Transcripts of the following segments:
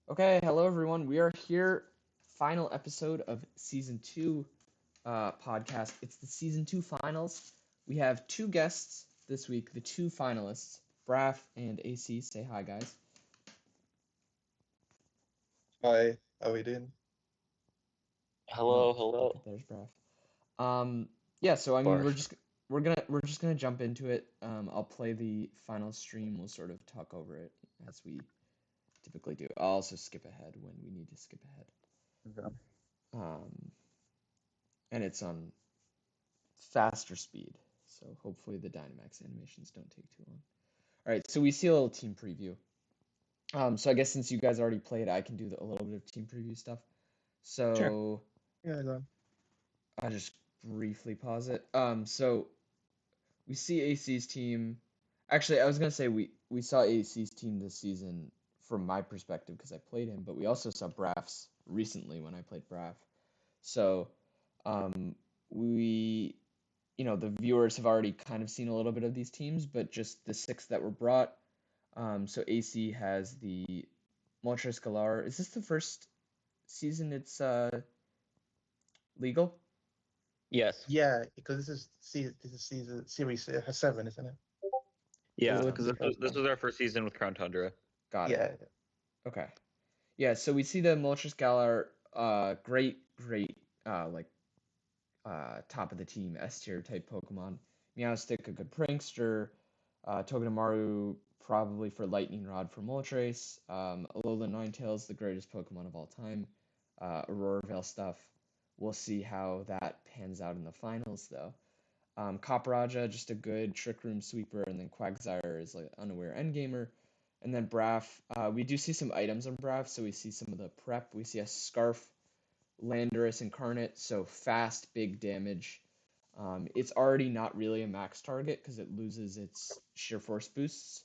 Okay, hello everyone. We are here, final episode of season two podcast. It's the season two finals. We have two guests this week, the two finalists, Braff and AC. Say hi, guys. Hi, how are we doing? Oh, Hello, hello. okay, there's Braff. Yeah. So I mean, we're Barf. just we're just gonna jump into it. I'll play the final stream. We'll sort of talk over it as we typically do. I'll also skip ahead when we need to skip ahead. Okay. Um, and it's on faster speed. So hopefully the Dynamax animations don't take too long. All right, so we see a little team preview. So I guess since you guys already played, I can do a little bit of team preview stuff. Sure. So Yeah, go on. I'll just briefly pause it. So we see AC's team. Actually, I was gonna say we saw AC's team this season from my perspective because I played him, but we also saw Braff's recently when I played Braff. So um, we the viewers have already kind of seen a little bit of these teams, but just the six that were brought. So AC has the Moltres Galar. Is this the first season it's legal? Yes. Yeah, because this is season series 7, isn't it? Yeah, Is it because the this was, first this one? was our first season with Crown Tundra. Got it. Yeah, Okay. Yeah, so we see the Moltres Galar, great, like, top of the team S tier type Pokemon. Meowstic, a good prankster. Togedemaru, probably for Lightning Rod for Moltres. Alola Ninetales, the greatest Pokemon of all time. Aurora Veil stuff. We'll see how that pans out in the finals, though. Copperajah, just a good Trick Room sweeper, and then Quagsire is like unaware endgamer. And then Braff, we do see some items on Braff, so we see some of the prep. We see a Scarf, Landorus Incarnate, so fast, big damage. It's already not really a max target because it loses its sheer force boosts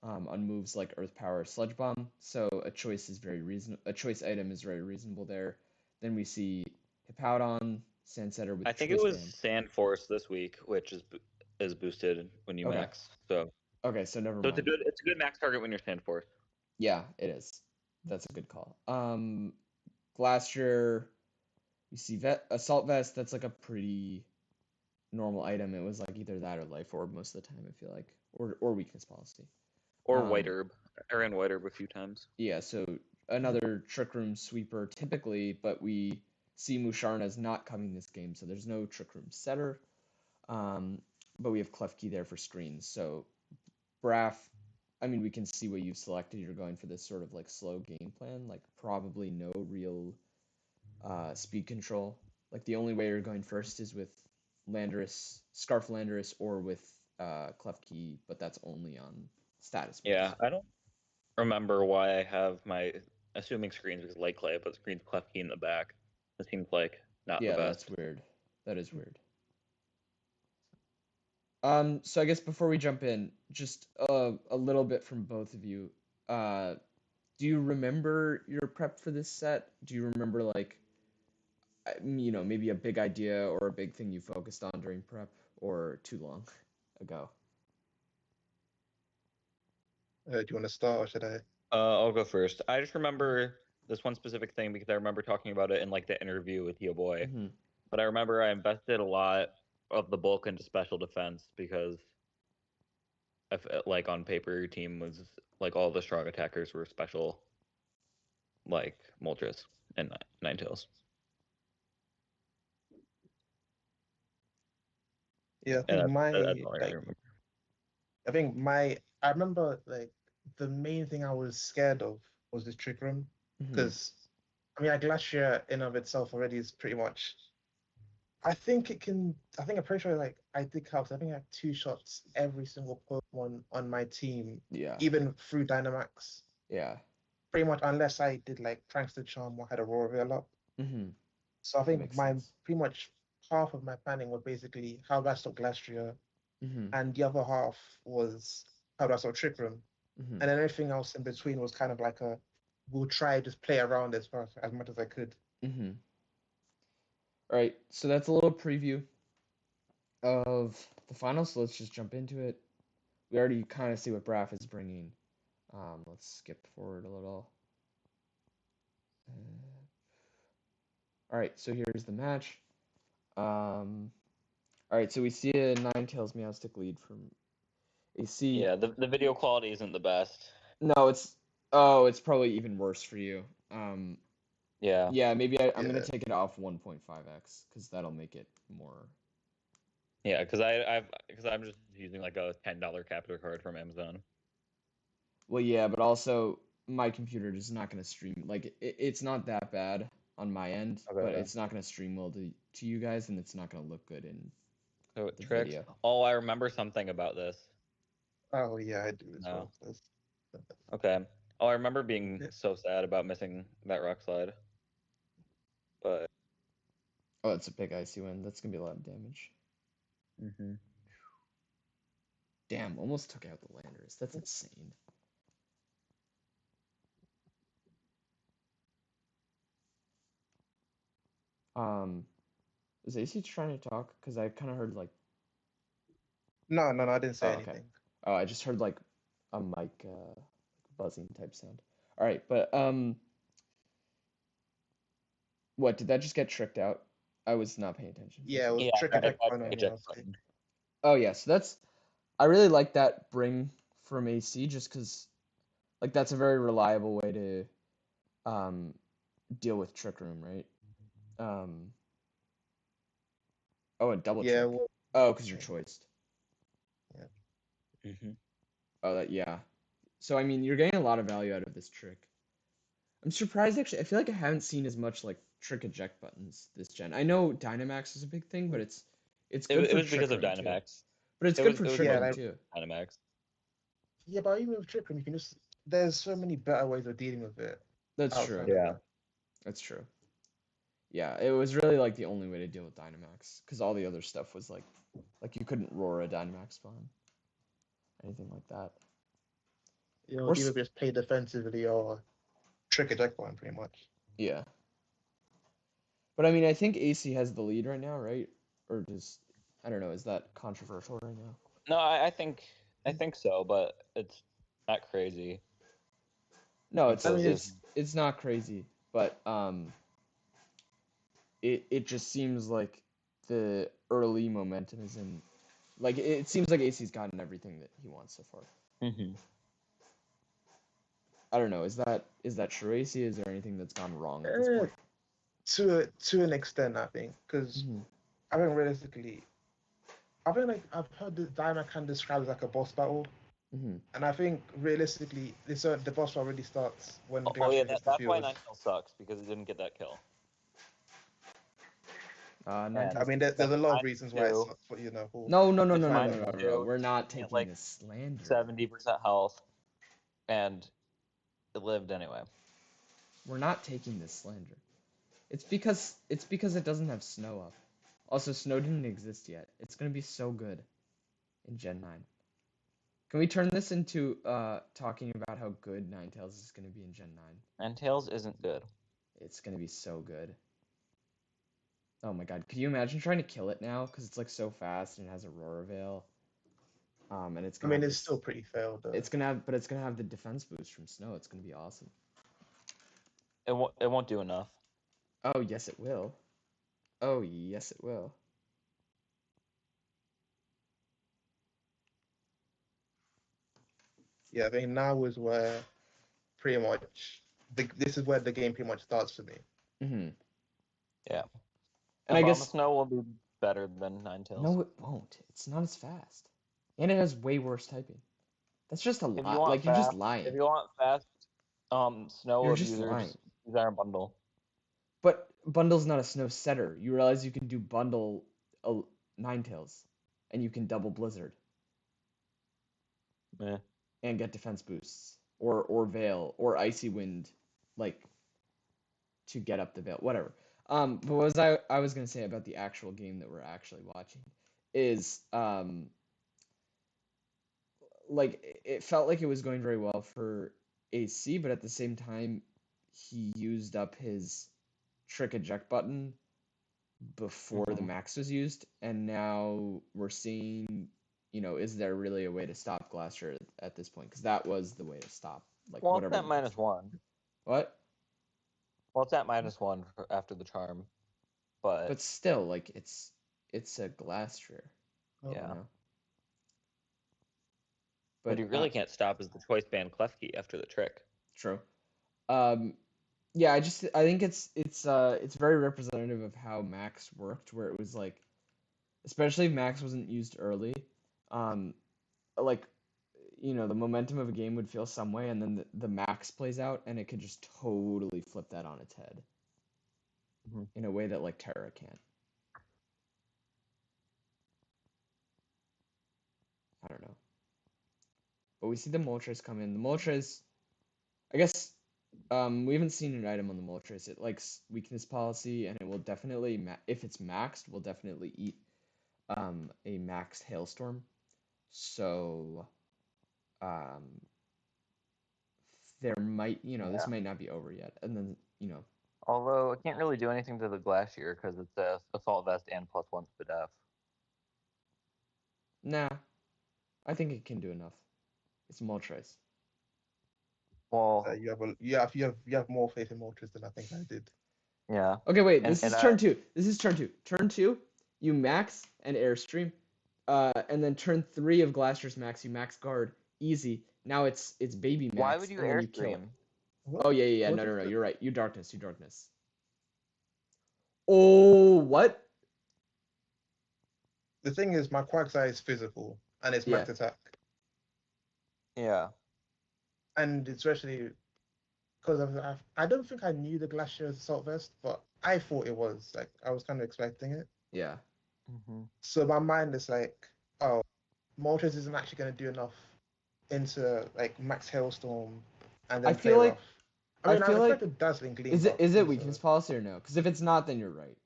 on moves like Earth Power or Sludge Bomb. So a choice item is very reasonable there. Then we see Hippowdon, Sandsetter with I think it Choice was Band. Sand Force this week, which is boosted when you Okay. max. So Okay, so never so it's a mind. good max target when you're Sand Force. Yeah, it is. That's a good call. Glastrier, you see Assault Vest, that's like a pretty normal item. It was like either that or Life Orb most of the time, I feel like, or Weakness Policy. Or White Um, Herb. I ran White Herb a few times. yeah, so another Trick Room sweeper typically, but we see Musharna's not coming this game, so there's no Trick Room setter. Um, but we have Klefki there for screens. So Braff, I mean, we can see what you've selected. You're going for this sort of like slow game plan, like probably no real speed control. Like the only way you're going first is with Landorus, Scarf Landorus, or with Klefki, but that's only on status moves. Yeah, I don't remember why I have my assuming screens because Light Clay, but screens Klefki in the back. It seems like not Yeah, the that's best. weird. That is weird. So I guess before we jump in, just a little bit from both of you. Uh, do you remember your prep for this set? Do you remember like maybe a big idea or a big thing you focused on during prep or too long ago? do you want to start or should I? I'll go first. I just remember this one specific thing because I remember talking about it in like the interview with Yo Boy. Hmm. But I remember I invested a lot of the bulk into special defense because I felt like on paper your team was like all the strong attackers were special, like Moltres and Ninetales. Yeah, And that's all I remember. I remember like the main thing I was scared of was this Trick Room Hmm. because a Glacier in of itself already is pretty much. I think it can. I think I'm pretty sure. Like I did calcs. I think I have two shots every single Pokemon on my team, Yeah. even through Dynamax. Yeah. Pretty much, unless I did like Prankster Charm or had Aurora Veil up. Hmm. So I That think makes my sense. pretty much half of my planning was basically how do I stop Glastrier, Hmm. and the other half was how do I stop Trick Room, Hmm. and then everything else in between was kind of like a we'll try just play around as much as I could. Hmm. All right, so that's a little preview of the finals. So let's just jump into it. We already kind of see what Braff is bringing. Let's skip forward a little. All right, so here's the match. All right, so we see a Ninetales Meowstic lead from AC. Yeah, the video quality isn't the best. No, it's probably even worse for you. Yeah. Yeah, maybe I'm gonna Yeah. take it off 1.5x because that'll make it more. Yeah, because I'm just using like a $10 capture card from Amazon. Well, yeah, but also my computer is not gonna stream. Like it's not that bad on my end, but Okay. it's not gonna stream well to you guys, and it's not gonna look good in So the tricks. video. Oh, I remember something about this. Oh yeah, I do as No. well. That's- Okay. Oh, I remember being Yeah. so sad about missing that rock slide. But Oh, it's a big icy wind. That's gonna be a lot of damage. Damn, almost took out the landers. That's insane. Is AC trying to talk? Because I kind of heard like. No, I didn't say Oh, okay. anything. Oh, I just heard like a mic buzzing type sound. All right, but what did that just get tricked out? I was not paying attention. Yeah, it was yeah, trick I attack got one on eject Meowstic. button. Oh yeah, so I really like that bring from AC just because like that's a very reliable way to deal with Trick Room, right? Oh, and double Yeah, trick. well, Oh, because you're choiced. Mhm. Oh, yeah. So I mean, you're getting a lot of value out of this trick. I'm surprised actually. I feel like I haven't seen as much like trick eject buttons this gen. I know Dynamax is a big thing, but it's good It for was Trick because of Room too. Dynamax. But it's It good was for it was Trick yeah, Room like- too. Dynamax. yeah, but even with trick room, you can just. There's so many better ways of dealing with it. That's outside true. of Yeah. that. That's true. Yeah, it was really like the only way to deal with Dynamax because all the other stuff was like you couldn't roar a Dynamax spawn, anything like that. You know, Or either s- just play defensively or trick attack one, pretty much. Yeah. But I mean, I think AC has the lead right now, right? Or does I don't know. Is that controversial right now? No, I think so, but it's not crazy. No, it's I mean, it's not crazy, but it just seems like the early momentum is in. Like it seems like AC's gotten everything that he wants so far. Mm-hmm. I don't know. Is that true, AC? Is there anything that's gone wrong at this Eh, point? to an extent, I think, because Mhm. I think realistically, I think like I've heard the Diamond can describe as like a boss battle, Mhm. and I think realistically, the boss battle really starts when Oh Pikachu yeah, hits the that's why field. Ninetales sucks because he didn't get that kill. Ninetales I mean, does- there's a lot of Mine reasons why it too. sucks, but you know, No. we'll find Mine out. too. We're not He had, taking like, this slander. 70% health, and it lived anyway. We're not taking this slander. It's because it doesn't have snow up. Also, snow didn't exist yet. It's gonna be so good in Gen 9. Can we turn this into talking about how good Ninetales is gonna be in Gen 9? Ninetales isn't good. It's gonna be so good. Oh my god, could you imagine trying to kill it now? Because it's like so fast and it has Aurora Veil. And it's I gonna mean, have it's this, still pretty failed though. it's gonna have the defense boost from snow. It's gonna be awesome. It won't do enough. Oh yes it will. Oh yes it will. Yeah, I think now is where pretty much this is where the game pretty much starts for me. Mhm. Yeah. And I Bomb guess Snow will be better than Ninetales. no, it won't. It's not as fast, and it has way worse typing. That's just a If you lie. want Like you're just fast, lying. if you want fast, Snow You're just abuser, lying. just use Iron Bundle. But bundle's not a snow setter. You realize you can do bundle Ninetales, and you can double Blizzard Yeah. and get defense boosts or Veil or Icy Wind, like to get up the Veil, whatever. But what was I was gonna say about the actual game that we're actually watching is like it felt like it was going very well for AC, but at the same time he used up his trick eject button before the max was used, and now we're seeing, is there really a way to stop Glacier at this point? Because that was the way to stop, like Well, whatever. it's at -1. What? Well, it's at -1 after the charm. But still, like it's a Glastrier. Oh, yeah. You know? What you really can't stop is the choice band Klefki after the trick. True. Yeah, I think it's very representative of how Max worked, where it was like, especially if Max wasn't used early, like, you know, the momentum of a game would feel some way, and then the Max plays out, and it could just totally flip that on its head in a way that like Terra can't. I don't know. But we see the Moltres come in. The Moltres, I guess, we haven't seen an item on the Moltres. It likes weakness policy, and it will definitely, if it's maxed, will definitely eat a maxed Hailstorm. So, there might, you know, this might not be over yet. And then, you know. Although it can't really do anything to the Glacier because it's a Assault Vest and +1 SPDF. Nah, I think it can do enough. It's Moltres. Well, you have more faith in Moltres than I think I did. yeah. Okay, wait. This is turn 2. This is turn 2. Turn 2, you max and Airstream. And then turn 3 of Glacier's max, you max guard. Easy. Now it's baby max. Why would you and then you kill it. Airstream? Oh yeah. No. You're right. You darkness. Oh, what? The thing is, my Quagsire is physical and it's max attack. Yeah. And especially because I don't think I knew the Glacier's Assault Vest, but I thought it was. Like, I was kind of expecting it. Yeah. So my mind is like, oh, Moltres isn't actually going to do enough into like max Hailstorm and then I feel like off. I mean, I expected Dazzling Gleam. Is it weakness policy or no? Because if it's not, then you're right.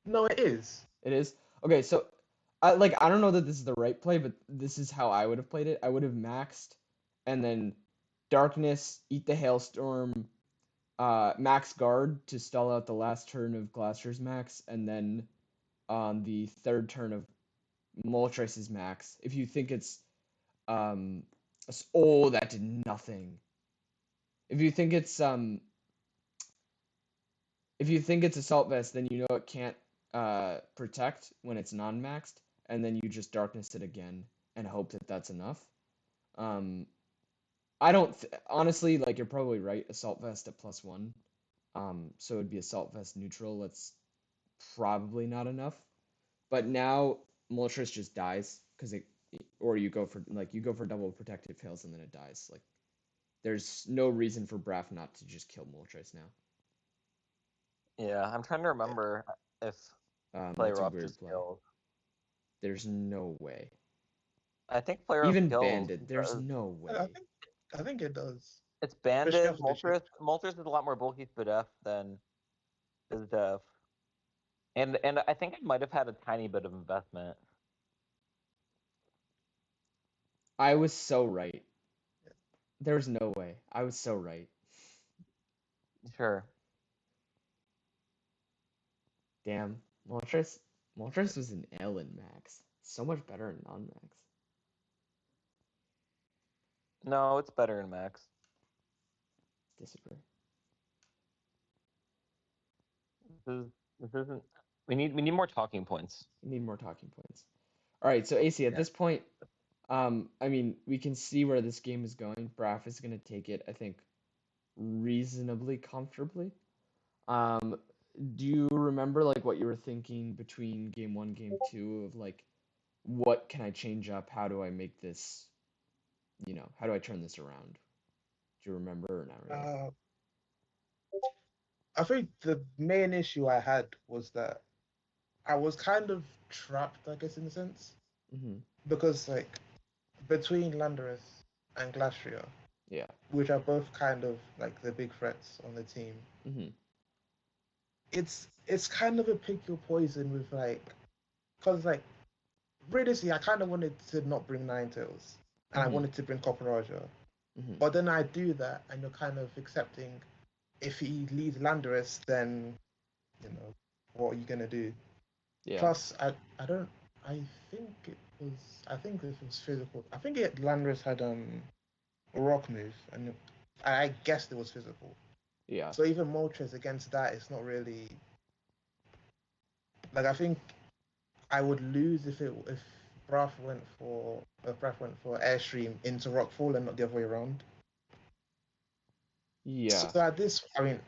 No, it is. It is? Okay, so I don't know that this is the right play, but this is how I would have played it. I would have maxed and then Darkness, eat the Hailstorm, max guard to stall out the last turn of Glacier's max, and then on the third turn of Moltres' max. If you think it's oh, that did nothing. If you think it's Assault Vest, then you know it can't protect when it's non-maxed, and then you just Darkness it again and hope that that's enough. I don't honestly, like, you're probably right. Assault Vest at +1, so it'd be Assault Vest neutral. That's probably not enough. But now Moltres just dies because you go for double protected fails and then it dies. Like, there's no reason for BBRAFF not to just kill Moltres now. Yeah, I'm trying to remember if Player Off just kills. There's no way. I think Player Off even kills. banded. There's no way. I think it does. It's banded. Moltres is a lot more bulky SPDF than BizDef. And I think it might have had a tiny bit of investment. I was so right. There's no way. I was so right. Sure. Damn. Moltres was an L in max. So much better in non-max. No, it's better in max. Disagree. This isn't. We need more talking points. We need more talking points. All right, so AC, at this point, I mean, we can see where this game is going. BBRAFF is going to take it, I think, reasonably comfortably. Do you remember like what you were thinking between game 1, game 2 of like, what can I change up? How do I make this, how do I turn this around? Do you remember or not really? I think the main issue I had was that I was kind of trapped, I guess, in a sense. Because, like, between Landorus and Glastrier, which are both kind of like the big threats on the team, it's kind of a pick your poison with, like, because, like, realistically, I kind of wanted to not bring Ninetales, and I wanted to bring Copperaja. But then I do that, and you're kind of accepting, if he leads Landorus, then, what are you going to do? Yeah. Plus, I think it was physical. I think Landorus had a rock move, and I guessed it was physical. Yeah. So even Moltres against that, it's not really Like I think I would lose if BRAFF went for Airstream into Rockfall and not the other way around. Yeah. So at this, I think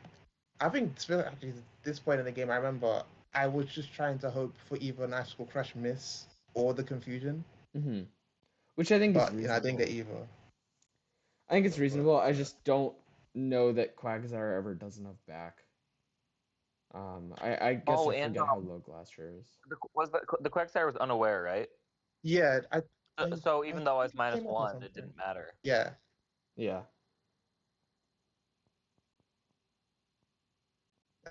actually at this point in the game, I remember I was just trying to hope for either an Icicle Crash miss or the confusion. Which I think is But reasonable. I didn't get either. I think it's reasonable. I just don't know that Quagsire ever does enough back. I guess I forget how low Glacier is. The Quagsire was unaware, right? Yeah, so even though I was -1, it didn't matter. Yeah. Yeah.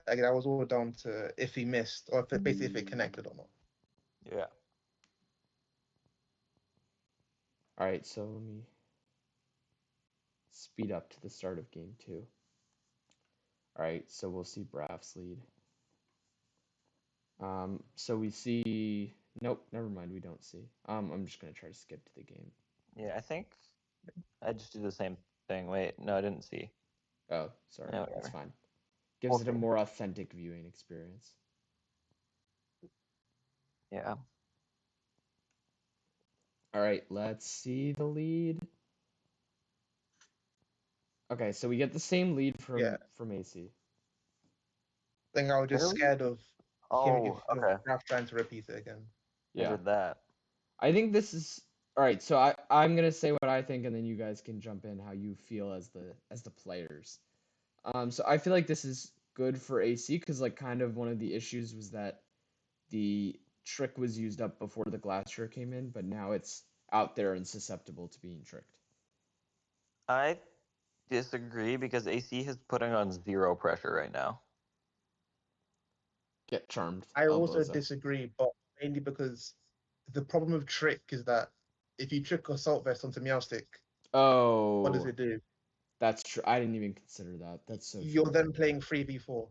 Like that was all down to if he missed or if it connected or not. Yeah. All right, so let me speed up to the start of game 2. All right, so we'll see BRAFF's lead. So we see, nope, never mind, we don't see. I'm just gonna try to skip to the game. Yeah, I think I just do the same thing. Wait, no, I didn't see. Oh, sorry, No, that's fine. Gives it a more authentic viewing experience. Yeah. All right, let's see the lead. Okay, so we get the same lead from AC. I think I was just scared of BRAFF trying to repeat it again. Yeah. I did that. I think this is all right. So I'm gonna say what I think, and then you guys can jump in how you feel as the players. So I feel like this is good for AC because like kind of one of the issues was that the trick was used up before the Glacier came in, but now it's out there and susceptible to being tricked. I disagree because AC is putting on 0 pressure right now. Get charmed. I also disagree, but mainly because the problem with trick is that if you trick Assault Vest onto Meowstic, what does it do? That's true. I didn't even consider that. That's so true. You're then playing 3v4.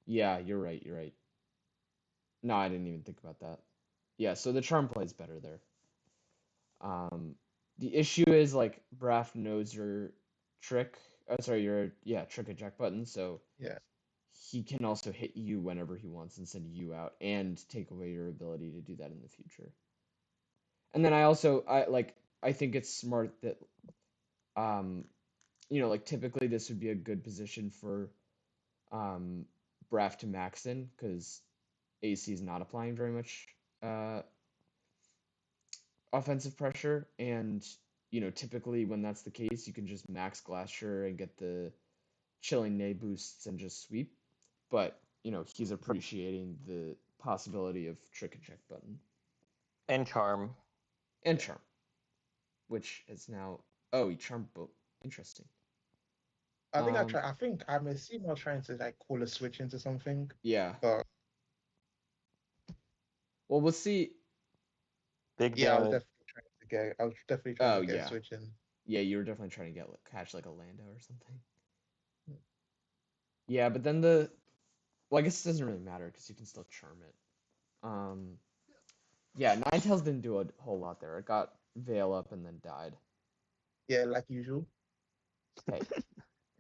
Yeah, you're right. You're right. No, I didn't even think about that. Yeah, so the charm play is better there. The issue is like BRAFF knows your trick. Your trick eject button. So yeah, he can also hit you whenever he wants and send you out and take away your ability to do that in the future. And then I think it's smart that like typically this would be a good position for BRAFF to max in because AC is not applying very much offensive pressure, and typically when that's the case, you can just max Glacier and get the chilling Nay boosts and just sweep. But he's appreciating the possibility of trick eject button and charm, which is now he charmed both. Interesting. I think I'm assuming I'm trying to like call a switch into something. Yeah. But well, we'll see. Big yeah, damage. I was definitely trying to get a switch in. Yeah, you were definitely trying to catch like a Lando or something. Yeah, but then I guess it doesn't really matter because you can still charm it. Yeah, Ninetales didn't do a whole lot there. It got Veil up and then died. Yeah, like usual. Hey.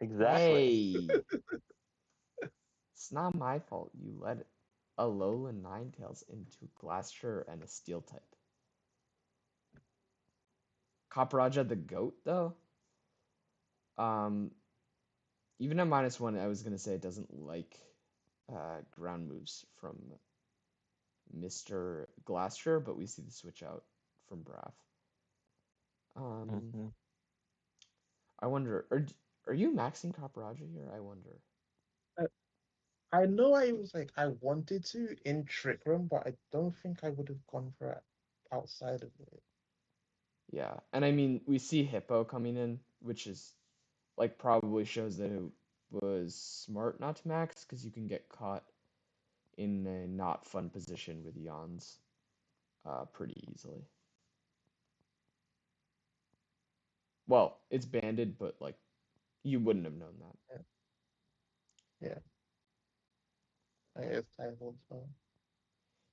Exactly. Hey. It's not my fault you led a Alolan Ninetales into Glacier and a Steel type. Copperajah the GOAT though. Even at -1, I was gonna say it doesn't like ground moves from Mr. Glacier, but we see the switch out from BRAFF. I wonder, are you maxing Copperajah here? I wonder. I know I was like I wanted to in Trick Room, but I don't think I would have gone for it outside of it. Yeah, and I mean we see Hippo coming in, which is like probably shows that it was smart not to max because you can get caught in a not fun position with Yawns pretty easily. Well, it's banded, but like you wouldn't have known that. Yeah. I guess Typhoon's fun.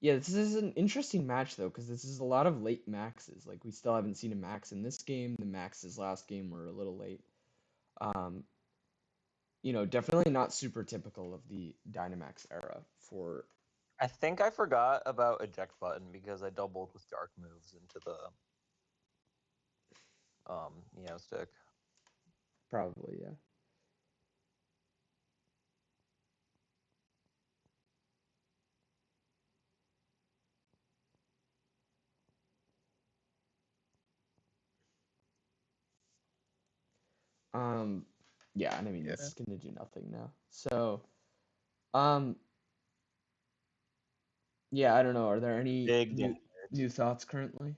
Yeah, this is an interesting match though, because this is a lot of late maxes. Like we still haven't seen a max in this game. The maxes last game were a little late. Definitely not super typical of the Dynamax era for I think I forgot about eject button because I doubled with dark moves into the Meow stick. Probably, yeah. Yeah, and I mean, it's gonna do nothing now. So, yeah, I don't know. Are there any new thoughts currently?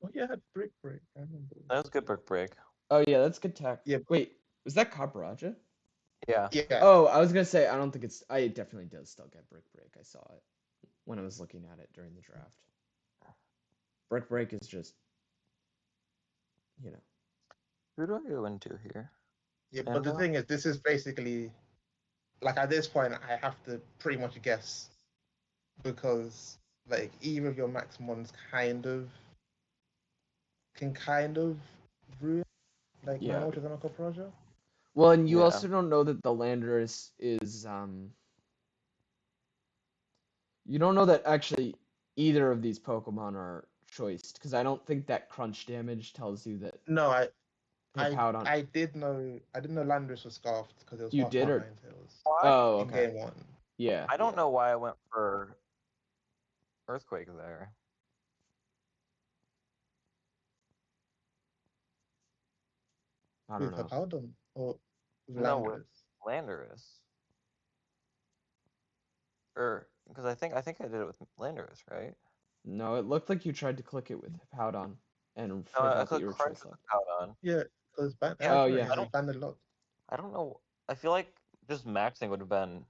Oh yeah, Brick Break. I remember. That was good Brick Break. Oh yeah, that's good tech. Yeah. Wait, was that Caparajah? Yeah. Yeah. Oh, I was gonna say I don't think it's. It definitely does still get Brick Break. I saw it when I was looking at it during the draft. Brick Break is just, you know. Who do I go into here? Yeah, but the thing is, this is basically like at this point, I have to pretty much guess because like either of your Maximons can kind of ruin like my Ultra Chemical project. Well, and you also don't know that the Landorus is you don't know that actually either of these Pokemon are choiced, because I don't think that crunch damage tells you that. No, I did know Landorus was scarfed because it was You half did, or Ninetales. Oh, in okay. game 1. Yeah. I don't know why I went for Earthquake there. I don't know. Hippowdon or Landorus? No, with Landorus. Or because I think I did it with Landorus, right? No, it looked like you tried to click it with Hippowdon and I forgot that you were clicked choice locked. Hippowdon. Yeah, because Oh, yeah. I don't know. I feel like just maxing would have been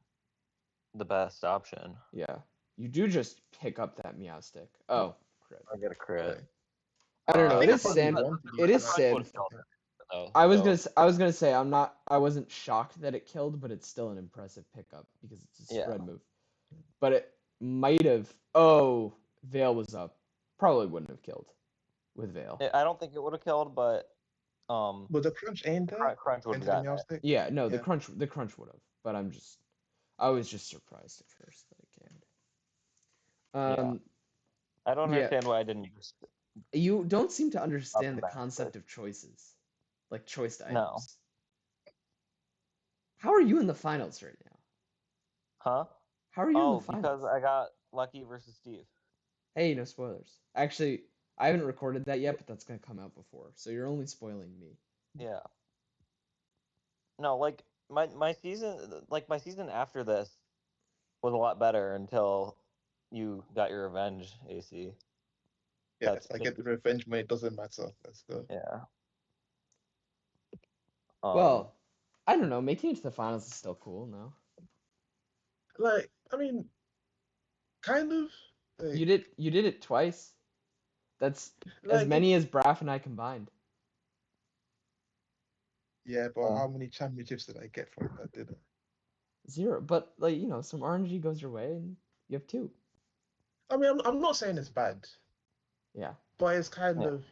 the best option. Yeah. You do just pick up that Meow stick. Oh, crit. I get a crit. I don't know. It is Sid. It is Sid. I was gonna say I wasn't shocked that it killed, but it's still an impressive pickup because it's a spread move. But it might have. Oh, Veil was up. Probably wouldn't have killed with Veil. I don't think it would have killed, but But the crunch ain't there. Crunch would have gotten it. Yeah, no, the crunch would have. But I was just surprised at first that it came. I don't understand why I didn't use it. You don't seem to understand the concept of choices, like choiced items. No. How are you in the finals right now? Huh? How are you in the finals? Because I got lucky versus Steve. Hey, no spoilers. Actually, I haven't recorded that yet, but that's gonna come out before, so you're only spoiling me. Yeah. No, like my season after this was a lot better until you got your revenge, AC. Yes, I get the revenge when it doesn't matter. Let's go. Yeah. Well, I don't know. Making it to the finals is still cool, no? Like, I mean, kind of. Like, you did it twice. That's as many as BBRAFF and I combined. Yeah, but how many championships did I get from that? Did I? 0. But like, some RNG goes your way, and you have 2. I mean, I'm not saying it's bad. Yeah. But it's kind of,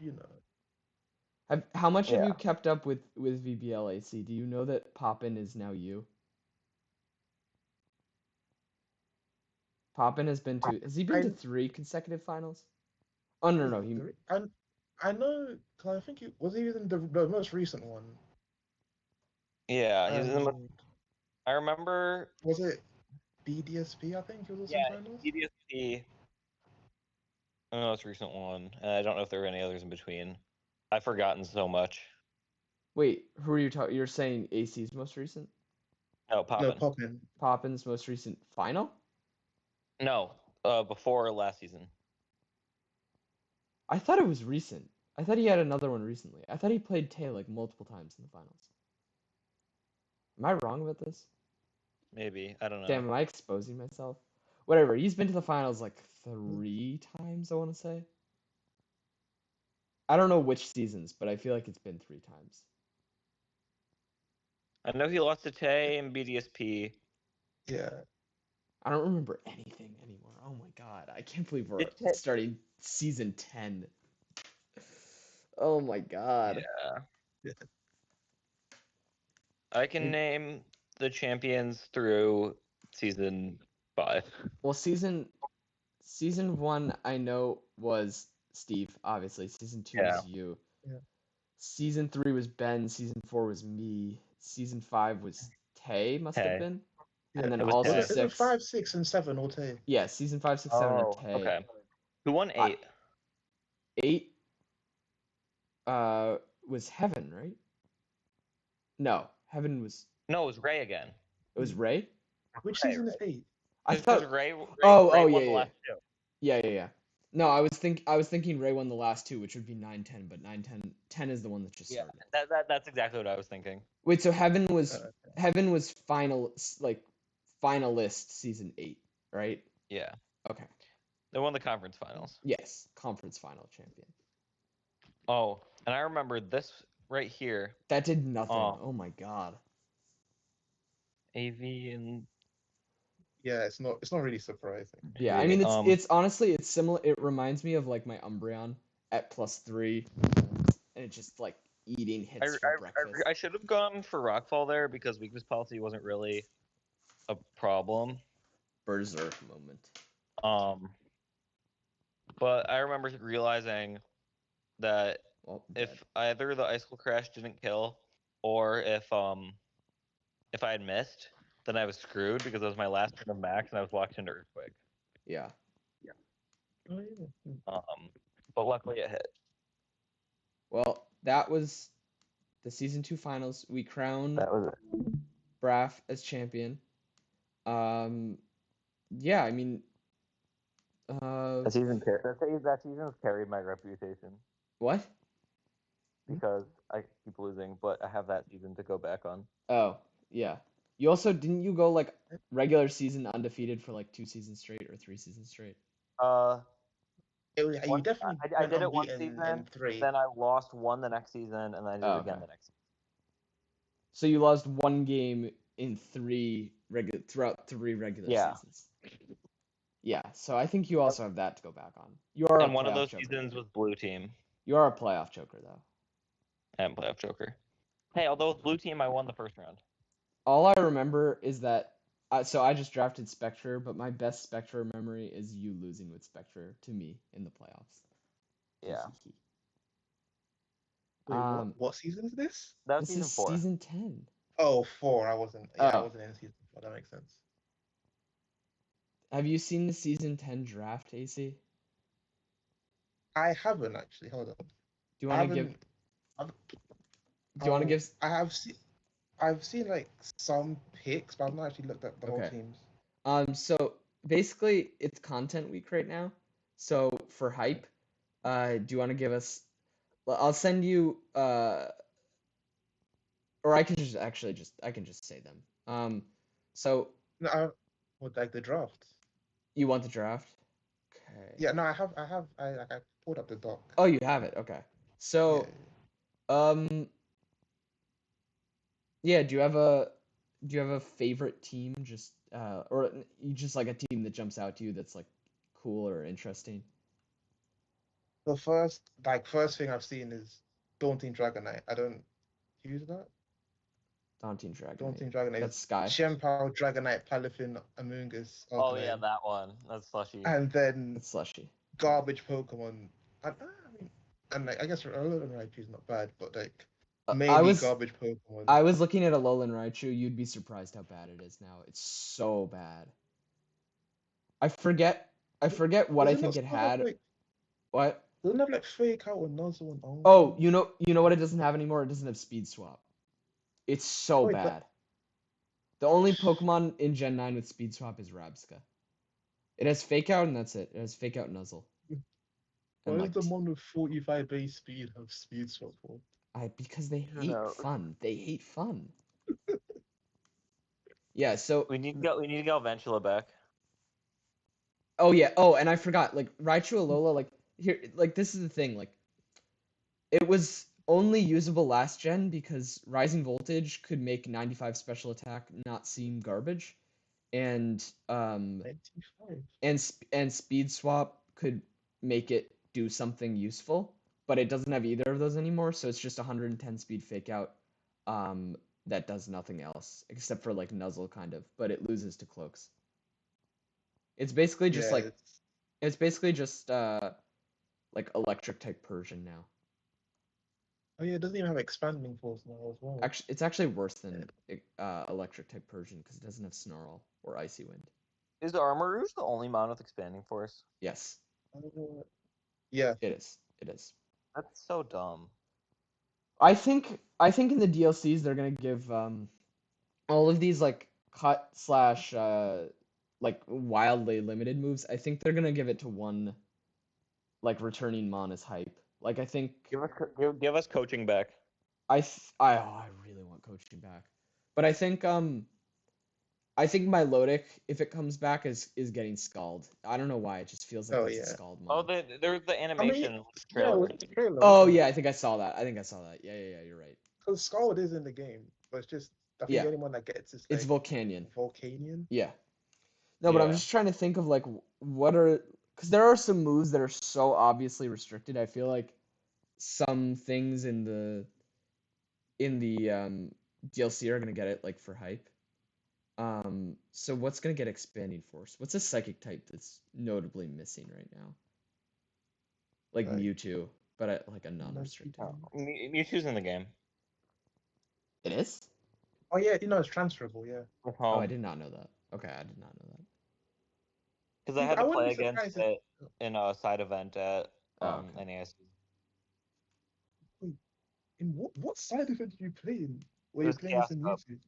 How much have you kept up with VBL-AC? Do you know that Poppin is now you? Poppin has been to. Has he been to 3 consecutive finals? Oh no. I know. Cause I think was he in the most recent one? Yeah, I remember. Was it BDSP? I think it was in finals. BDSP. The most recent one, and I don't know if there were any others in between. I've forgotten so much. Wait, who are you talking? You're saying AC's most recent? No, Poppin. No, Poppin. Poppin's most recent final? No, before last season. I thought it was recent. I thought he had another one recently. I thought he played Tay like multiple times in the finals. Am I wrong about this? Maybe. I don't know. Damn, am I exposing myself? Whatever. He's been to the finals like 3 times, I want to say. I don't know which seasons, but I feel like it's been 3 times. I know he lost to Tay and BDSP. Yeah. I don't remember anything anymore. Oh my god. I can't believe we're starting season 10. Oh my god. Yeah. I can name the champions through season 5. Well, season 1 I know was Steve, obviously. Season 2 was you. Yeah. Season 3 was Ben. Season 4 was me. Season 5 was Tay, must have been. Yeah. And then It was also Tay. Is it 6. 5, 6, and 7 all Tay? Yeah, season 5, 6, 7 are Tay. Okay. Who won 8? 8 was Heaven, right? No, Heaven was. No, it was Ray again. It was Ray? Which Ray, season is 8? I It thought. was Ray Oh, won yeah, the yeah. last 2. Yeah. No, I was thinking Ray won the last 2, which would be 9, 10, but 9, 10 is the one that just started. That's exactly what I was thinking. Wait, so Heaven was finalist season 8, right? Yeah. Okay. They won the conference finals. Yes, conference final champion. Oh, and I remember this right here. That did nothing. Oh my god. AV and Yeah, it's not really surprising. Yeah, I mean it's honestly it's similar. It reminds me of like my Umbreon at +3, and it's just like eating hits for breakfast. I should have gone for Rockfall there because weakness policy wasn't really a problem. Berserk moment. But I remember realizing that if either the Icicle Crash didn't kill, or if I had missed, then I was screwed because it was my last turn of max and I was locked into Earthquake. Yeah. Oh, yeah. But luckily it hit. Well, that was the season 2 finals. We crowned BBRAFF as champion. Yeah, I mean, that season has carried my reputation. What? Because I keep losing, but I have that season to go back on. Oh, yeah. You also didn't you go like regular season undefeated for like 2 seasons straight or 3 seasons straight? You definitely I did it one unbeaten season, in 3. then I lost one the next season, and then I did it again the next season. So you lost 1 game in throughout 3 regular seasons. Yeah, so I think you also have that to go back on. You are and one of those seasons was Blue Team. You are a playoff joker, though. I am playoff joker. Hey, although with Blue Team, I won the first round. All I remember is that, so I just drafted Spectre, but my best Spectre memory is you losing with Spectre to me in the playoffs. Yeah. Wait, what season is this? That was this season 4. Season 10. Oh, 4. I wasn't in season 4. That makes sense. Have you seen the season 10 draft, AC? I haven't actually. Hold on. Do you want to give? Do you want to give? I've seen like some picks, but I've not actually looked at the whole teams. So basically, it's content week right now. So for hype, do you want to give us? I'll send you. Or I can just I can just say them. So. No, I would like the draft. You want the draft? Okay. Yeah, no, I pulled up the doc. Oh, you have it. Okay. So, yeah. Do you have a favorite team? Just or you just like a team that jumps out to you that's like cool or interesting? The first thing I've seen is Daunting Dragonite. I don't use that. Daunting Dragonite. Daunting Dragonite. That's Sky. Shenpao, Dragonite, Palafin, Amoonguss. Oh yeah, that one. That's Slushy. And then it's Slushy. Garbage Pokemon. I guess Alolan Raichu is not bad, but like mainly garbage Pokemon. I was looking at Alolan Raichu. You'd be surprised how bad it is now. It's so bad. I forget what I think it had. What? Doesn't it have like Fake Out or Nuzzle and all? Oh, you know what it doesn't have anymore? It doesn't have Speed Swap. It's so bad. The only Pokemon in Gen 9 with Speed Swap is Rabsca. It has Fake Out and that's it. It has Fake Out Nuzzle. Why does the one with 45 base speed have Speed Swap for? Because they hate fun. They hate fun. Yeah, so we need Galvantula back. Oh yeah. Oh, and I forgot. Like Raichu Alola, like here, like this is the thing. Like it was only usable last gen because Rising Voltage could make 95 special attack not seem garbage, and 95. and Speed Swap could make it do something useful, but it doesn't have either of those anymore. So it's just 110 speed Fake Out, that does nothing else except for like Nuzzle kind of, but it loses to Cloaks. It's basically just like it's basically just like electric type Persian now. Oh yeah, it doesn't even have expanding force now as well. Actually, it's actually worse than electric type Persian because it doesn't have Snarl or Icy Wind. Is Armor Rouge the only mon with expanding force? Yes. Yeah. It is. It is. That's so dumb. I think in the DLCs they're gonna give all of these like cut slash like wildly limited moves. I think they're gonna give it to one like returning mon as hype. Like I think give us coaching back. I really want coaching back, but I think Milotic, if it comes back, is getting Scald. I don't know why. It just feels like that's a Scald Oh, mod. there's the animation trailer. Oh yeah, I think I saw that. Yeah, you're right. Because Scald is in the game, but it's just I think the only one that gets is it's Volcanion. Volcanion. Yeah. No, but I'm just trying to think of like what are, because there are some moves that are so obviously restricted. I feel like some things in the DLC are gonna get it like for hype. So what's gonna get expanding force? What's a psychic type that's notably missing right now? Like Mewtwo, but like a non-restricted. Mewtwo's in the game. It is? Oh yeah, it's transferable. Yeah. Oh, I did not know that. Okay, I did not know that. Because I had to play against it in a side event at NASD. Wait, in what side event did you play in? Where you playing as a Mewtwo?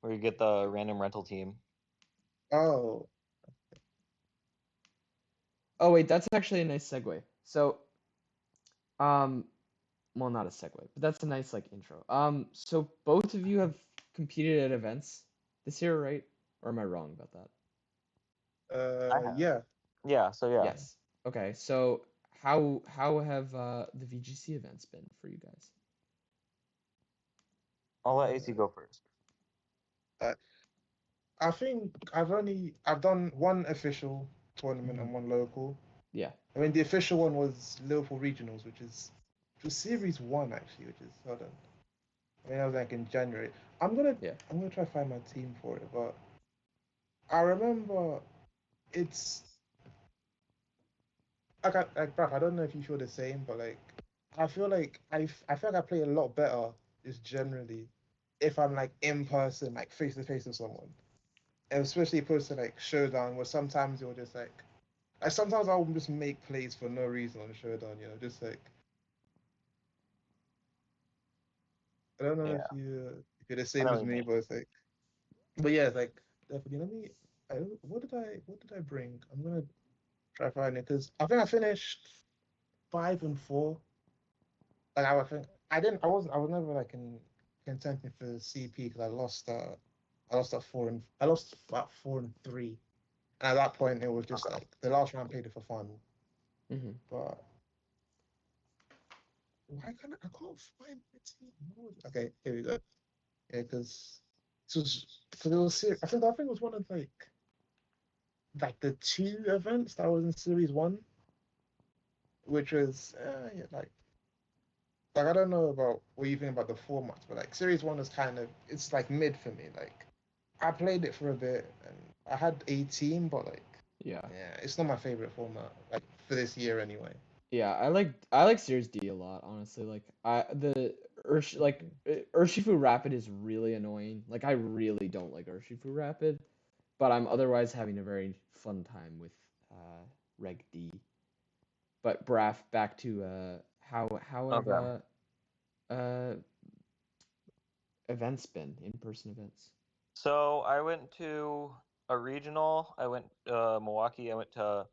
Where you get the random rental team. Oh. Oh wait, that's actually a nice segue. So, well, not a segue, but that's a nice like intro. So both of you have competed at events this year, right? Or am I wrong about that? Yeah. Yeah. So yeah. Yes. Okay. So how have the VGC events been for you guys? I'll let AC go first. I think I've done one official tournament and one local. Yeah. I mean the official one was Liverpool Regionals, which was Series 1 actually, which is hold on. I mean that was like in January. I'm gonna try to find my team for it, but I remember it's like bruv, I don't know if you feel the same, but like I feel like I feel like I play a lot better just generally if I'm like in person, like face to face with someone. And especially opposed to like Showdown, where sometimes you're just like sometimes I'll just make plays for no reason on Showdown, just like I don't know if you're the same as me, but it's like, but yeah, it's like definitely. What did I bring? I'm gonna try find it because I think I finished 5-4. Like I think I was never like in contention for CP because I lost at 4-3. And at that point, it was just like the last round I played it for fun. But why can't I can't find the team? Okay, here we go. Yeah, because it was I think it was one of like the 2 events that was in Series 1, which was like I don't know about what you think about the formats, but like Series 1 is kind of it's like mid for me. Like I played it for a bit and I had 18, but like yeah, it's not my favorite format like for this year anyway. Yeah, I like Series D a lot, honestly. Like Urshifu Rapid is really annoying. Like I really don't like Urshifu Rapid, but I'm otherwise having a very fun time with Reg D. But BRAFF, back to how have events been, in-person events? So I went to a regional. I went Milwaukee. I went to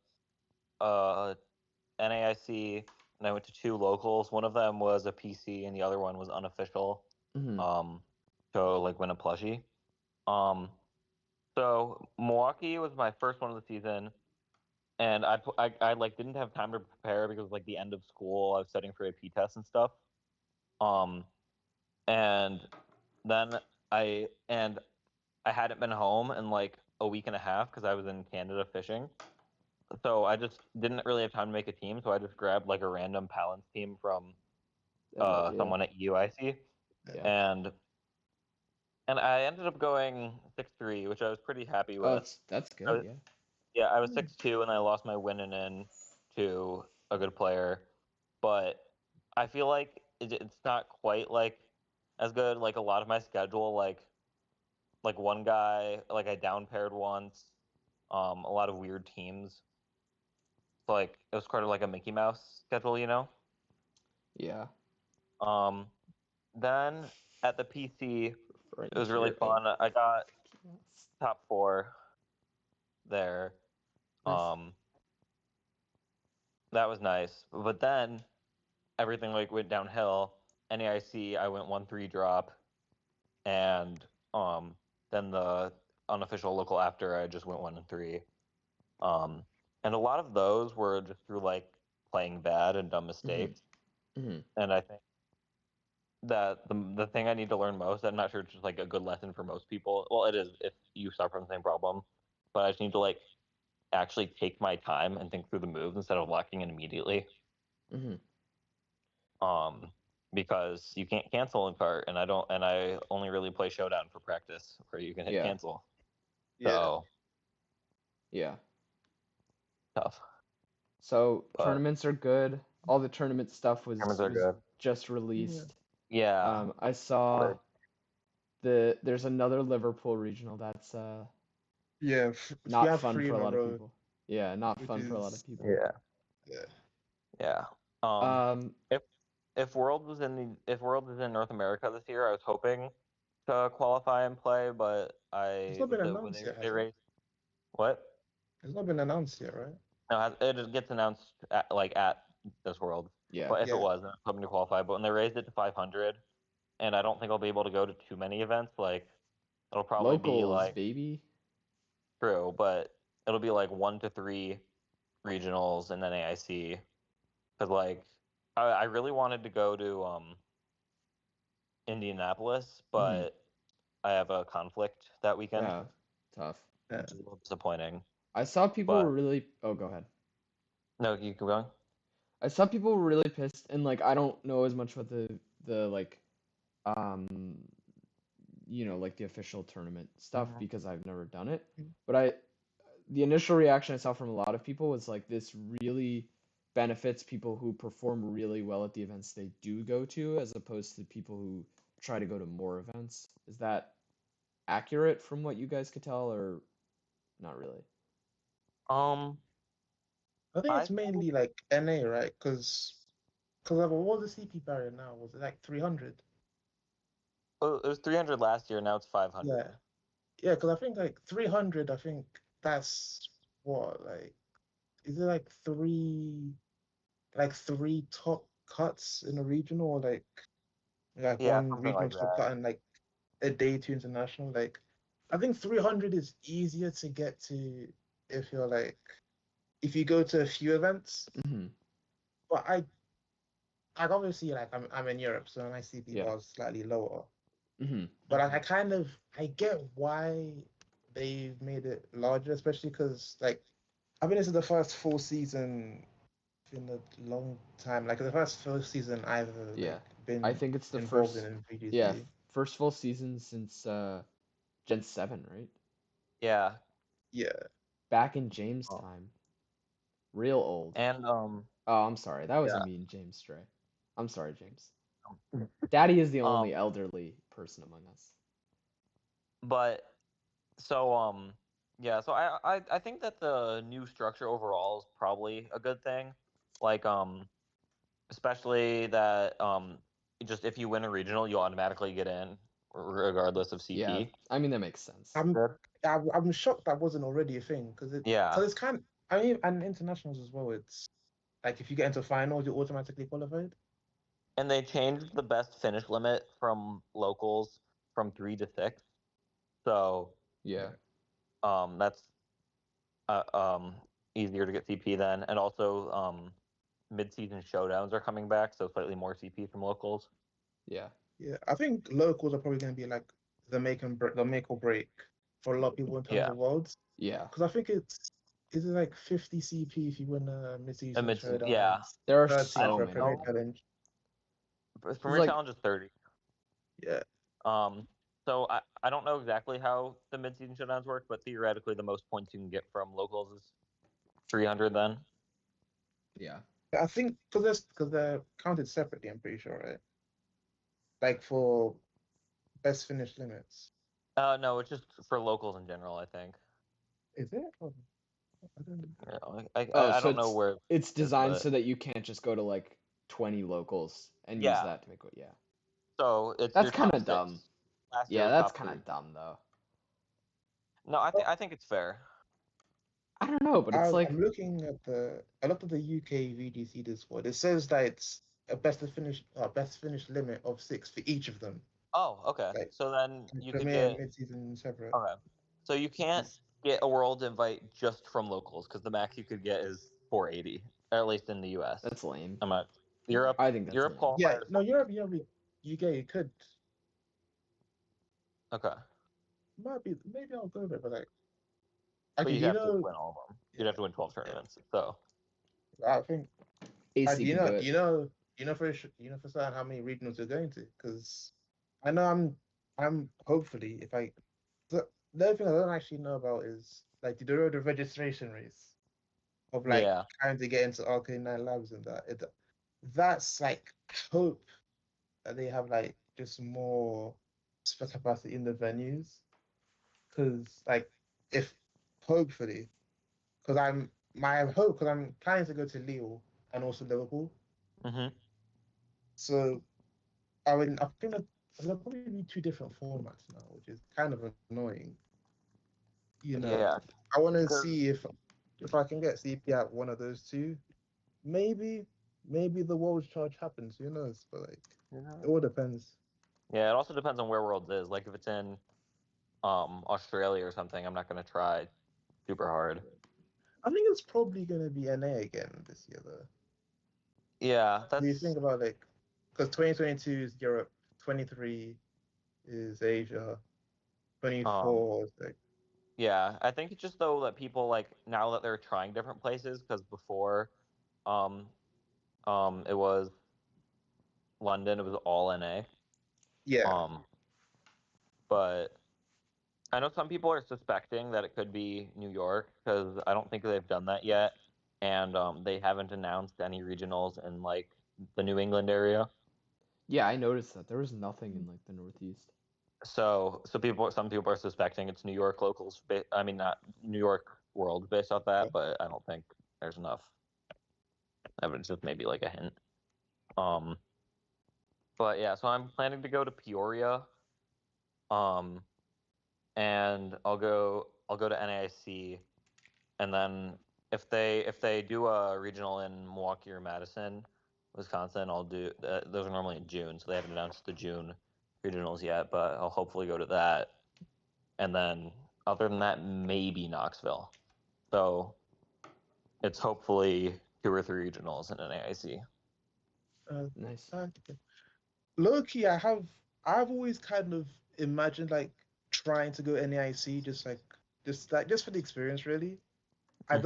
NAIC, and I went to 2 locals. One of them was a PC, and the other one was unofficial. To like win a plushie. So Milwaukee was my first one of the season, and I like didn't have time to prepare because like the end of school. I was studying for AP tests and stuff. And then I hadn't been home in like a week and a half because I was in Canada fishing. So I just didn't really have time to make a team. So I just grabbed like a random Palance team from someone at UIC. and I ended up going 6-3, which I was pretty happy with. That's good. Yeah, I was 6-2, and I lost my win in to a good player, but I feel like it's not quite like as good. Like a lot of my schedule, like one guy, like I down paired once, a lot of weird teams. Like it was kind of like a Mickey Mouse schedule, you know? Yeah. Then at the PC, it was really fun. I got top 4 there. Nice. That was nice. But then everything like went downhill. NAIC, I went 1-3 drop, and then the unofficial local after, I just went 1-3. And a lot of those were just through like playing bad and dumb mistakes. Mm-hmm. And I think that the thing I need to learn most, I'm not sure it's just like a good lesson for most people. Well, it is if you suffer from the same problem, but I just need to like actually take my time and think through the moves instead of locking in immediately. Mm-hmm. Because you can't cancel in cart, and I only really play Showdown for practice where you can hit cancel. So yeah, tough. So tournaments are good. All the tournament stuff was just released. Yeah. I saw there's another Liverpool regional that's not fun for a lot of people. Yeah, not fun for a lot of people. Yeah. If World was in North America this year, I was hoping to qualify and play, but It's not been announced yet, has it? What? It's not been announced yet, right? No, it gets announced at this World. Yeah. But if it was, then I was hoping to qualify. But when they raised it to 500, and I don't think I'll be able to go to too many events. Like it'll probably be like baby. True, but it'll be like 1 to 3 regionals and then AIC. Because like I really wanted to go to Indianapolis, but I have a conflict that weekend. Yeah, tough. Which is a little disappointing. I saw people were really. Oh, go ahead. No, you keep going. I saw people were really pissed, and like I don't know as much about the like, like the official tournament stuff because I've never done it. But the initial reaction I saw from a lot of people was like this really benefits people who perform really well at the events they do go to, as opposed to people who try to go to more events. Is that accurate from what you guys could tell, or not really? I think it's mainly like NA, right? Because what was the CP barrier now? Was it like 300? Well, it was 300 last year. Now it's 500. Yeah. Because I think like 300. I think that's what, like, is it like three top cuts in a regional, or like one regional top cut and like a day to international? Like, I think 300 is easier to get to if you go to a few events. But I obviously, like, I'm in Europe, so my CP bar is slightly lower. But I get why they've made it larger, especially because, like, I mean, this is the first full season in a long time. Like, the first full season I've been. I think it's the involved first. In VGC. Yeah, first full season since Gen 7, right? Yeah. Yeah. Back in James' time. Real old. And Oh, I'm sorry. That was a mean James stray. I'm sorry, James. Daddy is the only elderly person among us. But so so I think that the new structure overall is probably a good thing. Like especially that just if you win a regional, you automatically get in regardless of CP. Yeah, I mean that makes sense. I'm shocked that wasn't already a thing because it's kind of, I mean, and internationals as well. It's like if you get into finals, you're automatically qualified. And they changed the best finish limit from locals from 3 to 6. So that's easier to get CP then, and also mid-season showdowns are coming back, so slightly more CP from locals. Yeah, I think locals are probably going to be like the make or break for a lot of people in terms of worlds. Yeah, because I think is it like 50 CP if you win a mid-season showdown? Yeah, there are so many. Premier challenge is 30. Yeah. So I don't know exactly how the mid-season showdowns work, but theoretically the most points you can get from locals is 300 then. Yeah. I think because they're counted separately, I'm pretty sure, right? Like for best finish limits. No, it's just for locals in general, I think. Is it? Oh, I don't know. I don't know where it's designed but... so that you can't just go to like 20 locals and use Yeah. that to make what. Yeah. So it's That's your kind top of 6. dumb. Last Yeah, year's that's top kind 3. of dumb though. No, I think it's fair. I don't know, but it's like I'm looking at I looked at the UK VDC Discord. It says that it's a best finish limit of 6 for each of them. Oh, okay. Like, So then you could Premier get mid-season separate. okay. So you can't get a world invite just from locals because the max you could get is 480, at least in the US. that's lame. I'm not Europe. I think that's Europe lame. qualifiers. Yeah, no, UK you could. Okay. Maybe I'll go there, but like, But okay, you'd have to win all of them. You'd yeah, have to win 12 tournaments. So I think. AC Do you can know? do it. Do you know for certain how many regionals you're going to? Because I know I'm hopefully if I the other thing I don't actually know about is like the registration race of like yeah, trying to get into Arcade 9 Labs and that's like hope that they have like just more spare capacity in the venues because like if hopefully because I'm planning to go to Lille and also Liverpool. So I think that there'll probably be 2 different formats now, which is kind of annoying. yeah. I want to see if I can get CP at one of those 2. Maybe the World's Charge happens. Who knows? But like, it all depends. Yeah, it also depends on where Worlds is. Like if it's in Australia or something, I'm not gonna try super hard. I think it's probably gonna be NA again this year, though. Yeah, that's. Do you think about like, because 2022 is Europe, 23 is Asia, 24 is like. Yeah, I think it's just though that people like now that they're trying different places because before, it was London. It was all NA. Yeah. But I know some people are suspecting that it could be New York because I don't think they've done that yet, and they haven't announced any regionals in like the New England area. Yeah, I noticed that there was nothing in like the Northeast. So some people are suspecting it's New York locals. I mean, not New York World based off that, but I don't think there's enough evidence. Just maybe like a hint. But yeah, so I'm planning to go to Peoria. And I'll go to NAIC, and then if they do a regional in Milwaukee or Madison, Wisconsin, I'll do. Those are normally in June, so they haven't announced the June regionals yet, but I'll hopefully go to that. And then other than that, maybe Knoxville. So it's hopefully 2 or 3 regionals in NAIC. Nice. Low key, I've always kind of imagined like trying to go NAIC just for the experience, really. I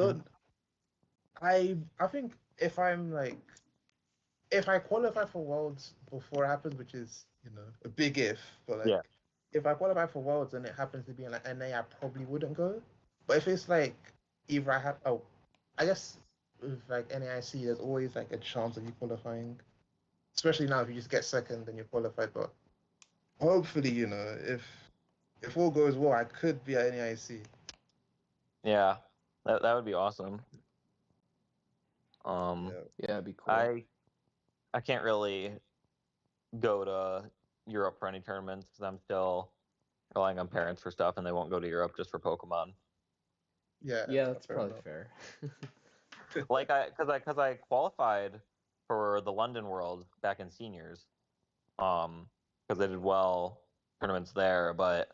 think if I qualify for Worlds before it happens, which is a big if, but like if I qualify for Worlds and it happens to be in like NA, I probably wouldn't go. But if it's like either I guess with like NAIC, there's always like a chance of you qualifying. Especially now, if you just get second, then you're qualified. But hopefully, if all goes well, I could be at NAIC. Yeah, that would be awesome. Yeah, it'd be cool. I can't really go to Europe for any tournaments because I'm still relying on parents for stuff, and they won't go to Europe just for Pokemon. Yeah, that's probably fair. Like because I qualified for the London World back in seniors, because I did well tournaments there, but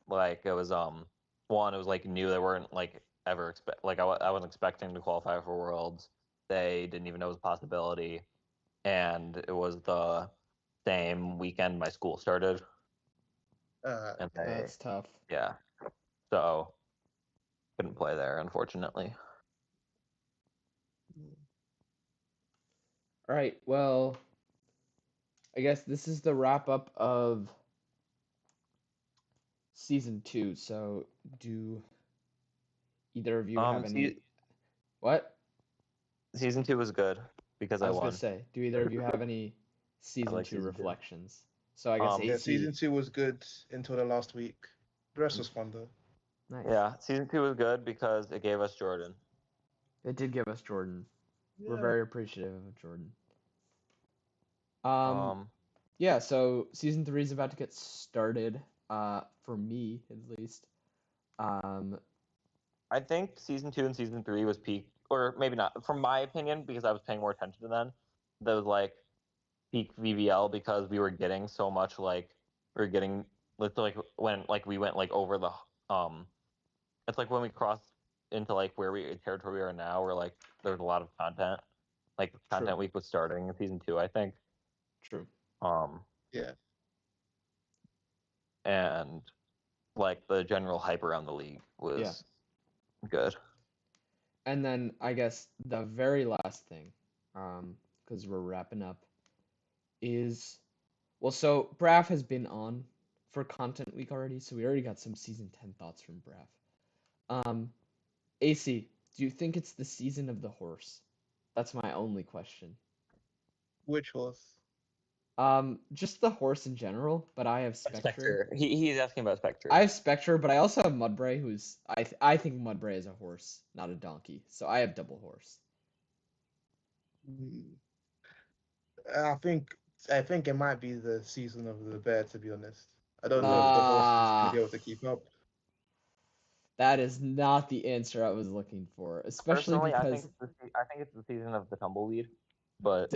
like it was one, it was like new. They weren't like ever I wasn't expecting to qualify for Worlds. They didn't even know it was a possibility, and it was the same weekend my school started. And that's tough. Yeah, so couldn't play there, unfortunately. All right, well, I guess this is the wrap up of season 2. So, do either of you have any? What? Season 2 was good because I I was gonna won. say, do either of you have any season like 2 season 2. reflections? So I guess Yeah, AC. season 2 was good until the last week. The rest was fun though. Nice. Yeah, season 2 was good because it gave us Jordan. It did give us Jordan. Yeah. We're very appreciative of Jordan. Um, Yeah, so season 3 is about to get started. For me at least. I think season 2 and season 3 was peak, or maybe not, from my opinion, because I was paying more attention to them. That was like peak VBL because we were getting so much like we were getting like when like we went like over the it's like when we crossed into like where we territory we are now, where like there's a lot of content. Like content week was starting in season 2, I think. True. Yeah. And like the general hype around the league was good. And then I guess the very last thing, because we're wrapping up, is so BRAFF has been on for content week already, so we already got some season 10 thoughts from BRAFF. AC, do you think it's the season of the horse? That's my only question. Which horse? Just the horse in general, but I have Spectre. He's asking about Spectre. I have Spectre, but I also have Mudbray, who's I think Mudbray is a horse, not a donkey. So I have double horse. I think it might be the season of the bear, to be honest. I don't know if the horse is gonna be able to keep up. That is not the answer I was looking for, especially Personally, because I think it's the season of the tumbleweed, but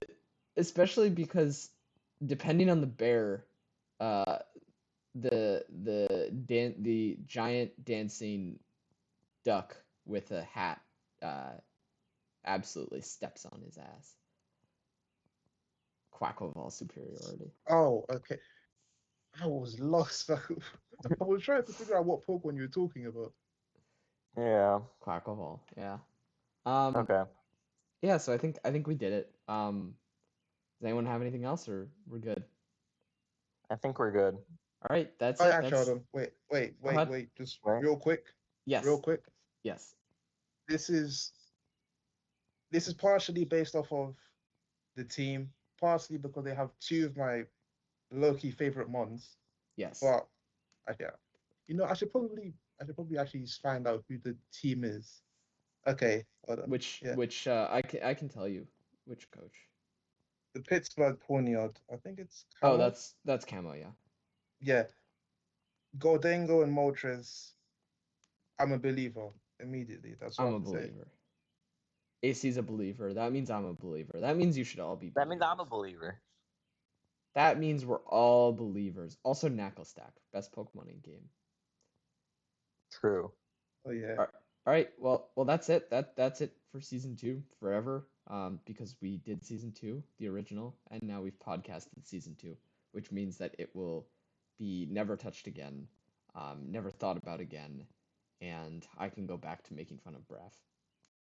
especially because depending on the bear, the giant dancing duck with a hat absolutely steps on his ass. Quackoval superiority. Oh, okay. I was lost. I was trying to figure out what Pokemon you were talking about. Yeah. Quackoval, yeah. Okay. Yeah, so I think we did it. Does anyone have anything else, or we're good? I think we're good. All right, that's Oh, it. actually, That's... hold on. Wait. Just Right. real quick. Yes. Real quick. Yes. This is partially based off of the team, partially because they have two of my low-key favorite mons. Yes. But yeah, I should probably actually find out who the team is. Okay, hold on. Which I can tell you which coach. The Pittsburgh Pawniard. I think it's Camo. Oh, that's Camo, yeah. Yeah. Goldengo and Moltres. I'm a believer immediately. That's what I'm a believer. AC's a believer. That means I'm a believer. That means you should all be believers. That means I'm a believer. That means we're all believers. Also, Knucklestack, best Pokemon in game. True. Oh yeah. All right. Well, that's it. That's it for season 2 forever. Because we did season 2, the original, and now we've podcasted season 2, which means that it will be never touched again, never thought about again, and I can go back to making fun of BRAFF.